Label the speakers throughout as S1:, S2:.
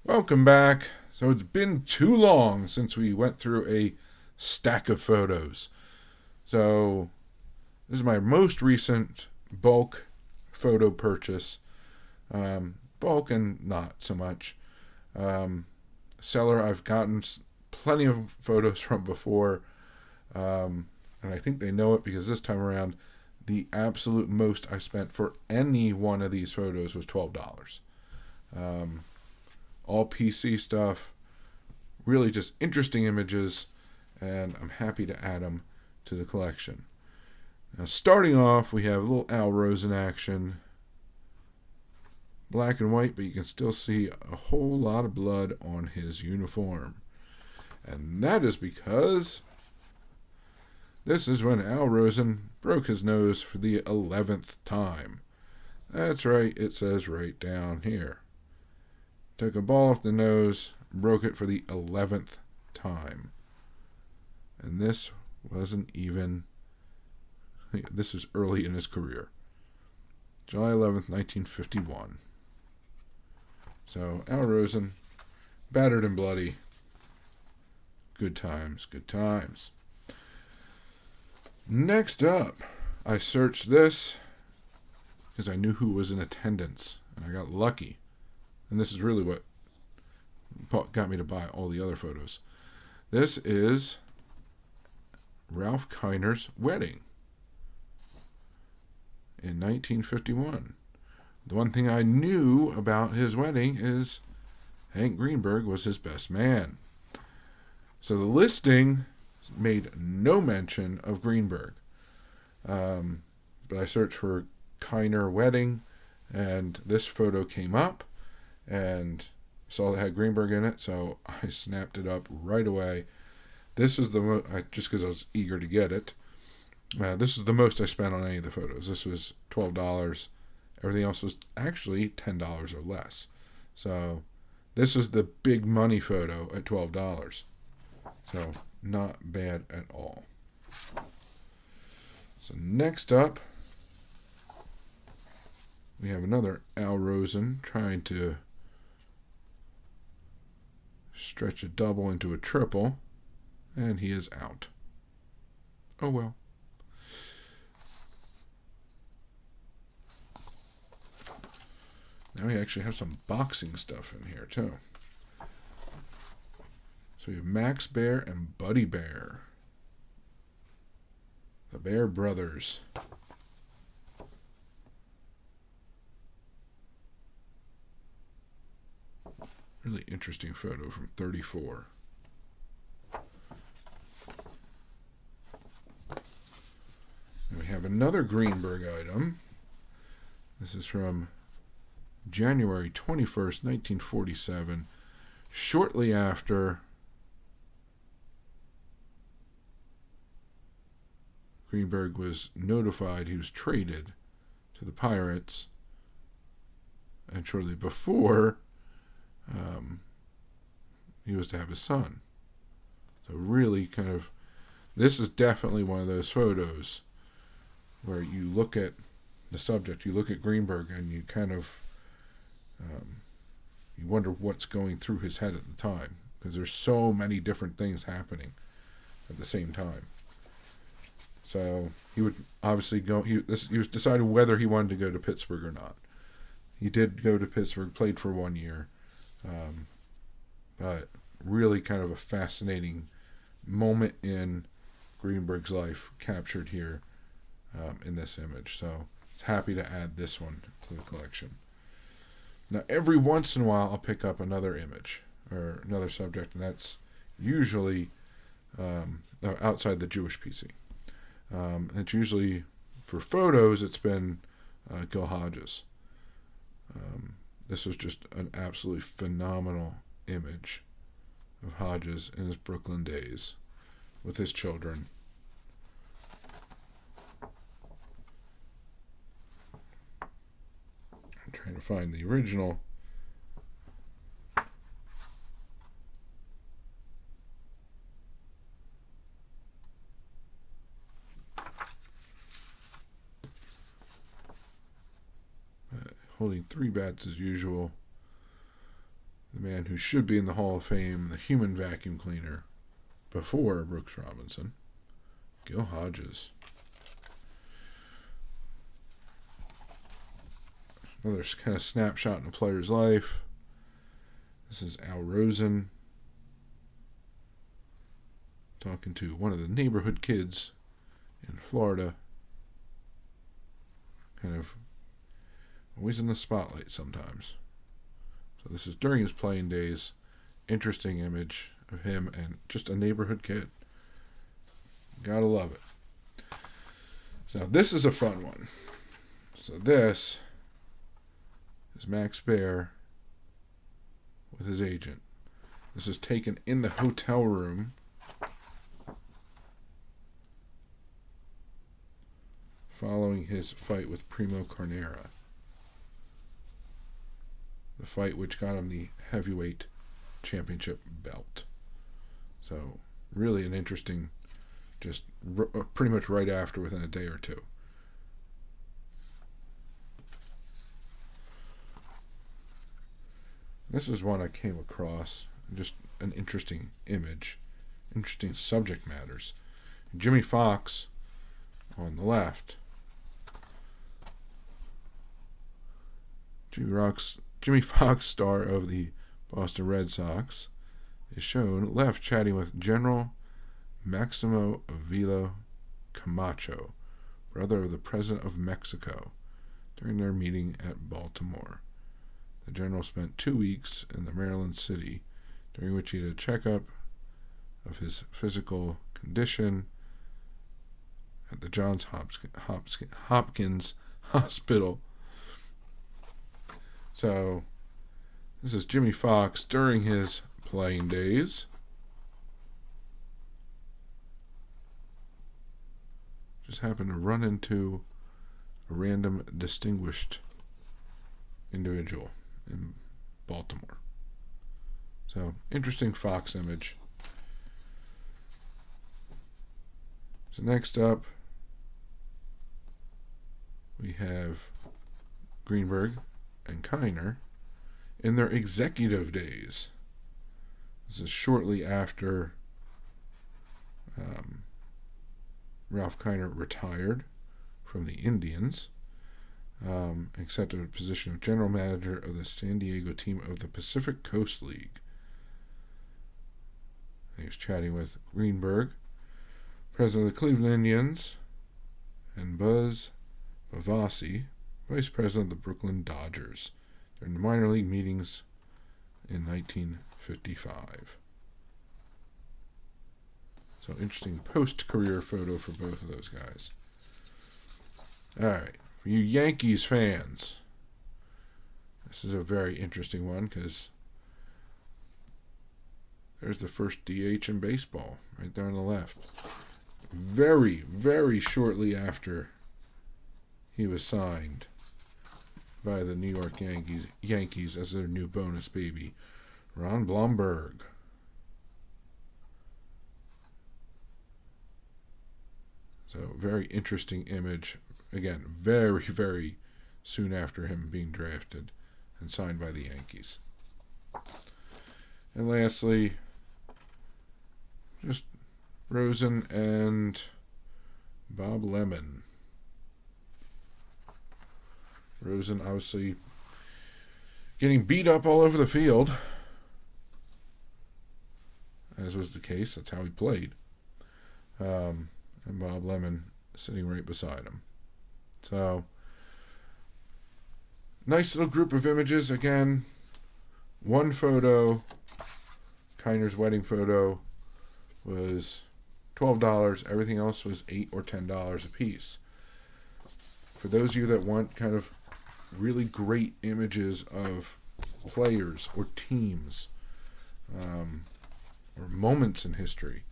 S1: Welcome back. So it's been too long since we went through a stack of photos. So this is my most recent bulk photo purchase. Bulk and not so much. Um, Seller I've gotten plenty of photos from before, and I think they know it because this time around, the absolute most I spent for any one of these photos was $12. Um, all PC stuff, really just interesting images, and I'm happy to add them to the collection. Now, starting off, we have a little Al Rosen action, black and white, but you can still see a whole lot of blood on his uniform. And that is because this is when Al Rosen broke his nose for the 11th time. That's right, it says right down here. Took a ball off the nose, broke it for the 11th time. And this wasn't even, this was early in his career. July 11th, 1951. So, Al Rosen, battered and bloody. Good times, good times. Next up, I searched this because I knew who was in attendance, and I got lucky. And this is really what got me to buy all the other photos. This is Ralph Kiner's wedding in 1951. The one thing I knew about his wedding is Hank Greenberg was his best man. So the listing made no mention of Greenberg. But I searched for Kiner wedding, and this photo came up, and saw it had Greenberg in it, so I snapped it up right away. This was just because I was eager to get it. This is the most I spent on any of the photos. This was $12. Everything else was actually $10 or less. So this was the big money photo at $12. So not bad at all. So next up, we have another Al Rosen trying to stretch a double into a triple, and he is out. Oh well. Now we actually have some boxing stuff in here too. So we have Max Bear and Buddy Bear, the Bear brothers. Really interesting photo from 34. And we have another Greenberg item. This is from January 21st, 1947, shortly after Greenberg was notified he was traded to the Pirates, and shortly before he was to have his son. So really this is definitely one of those photos where you look at the subject, you look at Greenberg, and you you wonder what's going through his head at the time, because there's so many different things happening at the same time. So he would obviously go. He was deciding whether he wanted to go to Pittsburgh or not. He did go to Pittsburgh, played for 1 year, but really kind of a fascinating moment in Greenberg's life captured here in this image. So I was happy to add this one to the collection. Now every once in a while I'll pick up another image or another subject, and that's usually outside the Jewish PC. It's usually for photos. It's been Gil Hodges. This was just an absolutely phenomenal image of Hodges in his Brooklyn days with his children. I'm trying to find the original. Holding three bats as usual. the man who should be in the Hall of Fame, the human vacuum cleaner, before Brooks Robinson, Gil Hodges. Another kind of snapshot in a player's life. This is Al Rosen talking to one of the neighborhood kids in Florida. Kind of always in the spotlight sometimes. So this is during his playing days. Interesting image of him and just a neighborhood kid. Gotta love it. So this is a fun one. So this is Max Baer with his agent. This was taken in the hotel room following his fight with Primo Carnera. The fight which got him the heavyweight championship belt. So really an interesting, just pretty much right after, within a day or two. This is one I came across, just an interesting image, interesting subject matters. Jimmy Fox on the left. Jimmy Fox, star of the Boston Red Sox, is shown left chatting with General Maximo Avila Camacho, brother of the President of Mexico, during their meeting at Baltimore. The general spent 2 weeks in the Maryland city, during which he had a checkup of his physical condition at the Johns Hopkins Hospital. So, this is Jimmy Fox during his playing days. Just happened to run into a random distinguished individual in Baltimore. So, interesting Fox image. So next up, we have Greenberg and Kiner in their executive days. This is shortly after Ralph Kiner retired from the Indians, accepted a position of general manager of the San Diego team of the Pacific Coast League. He was chatting with Greenberg, president of the Cleveland Indians, and Buzz Bavasi, vice president of the Brooklyn Dodgers, during the minor league meetings in 1955. So interesting post-career photo for both of those guys. Alright, for you Yankees fans, this is a very interesting one because there's the first DH in baseball right there on the left. Very, very shortly after he was signed by the New York Yankees as their new bonus baby, Ron Blomberg. So, very interesting image. Again, very, very soon after him being drafted and signed by the Yankees. And lastly, just Rosen and Bob Lemon. Rosen obviously getting beat up all over the field, as was the case. That's how he played. And Bob Lemon sitting right beside him. So, nice little group of images. Again, one photo, Kiner's wedding photo, was $12. Everything else was $8 or $10 a piece. For those of you that want kind of really great images of players or teams or moments in history,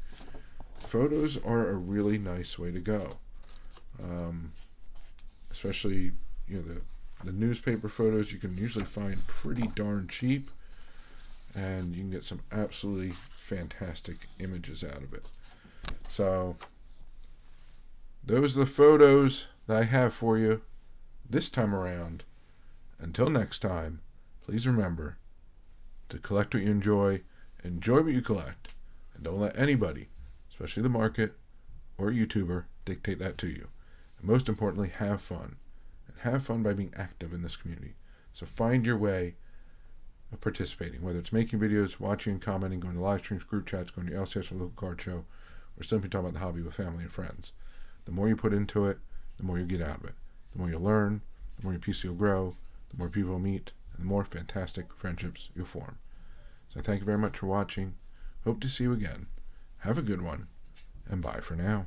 S1: photos are a really nice way to go. Especially, the newspaper photos you can usually find pretty darn cheap, and you can get some absolutely fantastic images out of it. So, those are the photos that I have for you this time around. Until next time, please remember, to collect what you enjoy what you collect, and don't let anybody, especially the market or a YouTuber, dictate that to you. And most importantly, have fun. And have fun by being active in this community. So find your way of participating, whether it's making videos, watching, commenting, going to live streams, group chats, going to LCS or local card show, or simply talking about the hobby with family and friends. The more you put into it, the more you get out of it. The more you learn, the more your PC will grow, the more people you'll meet, and the more fantastic friendships you'll form. So thank you very much for watching. Hope to see you again. Have a good one, and bye for now.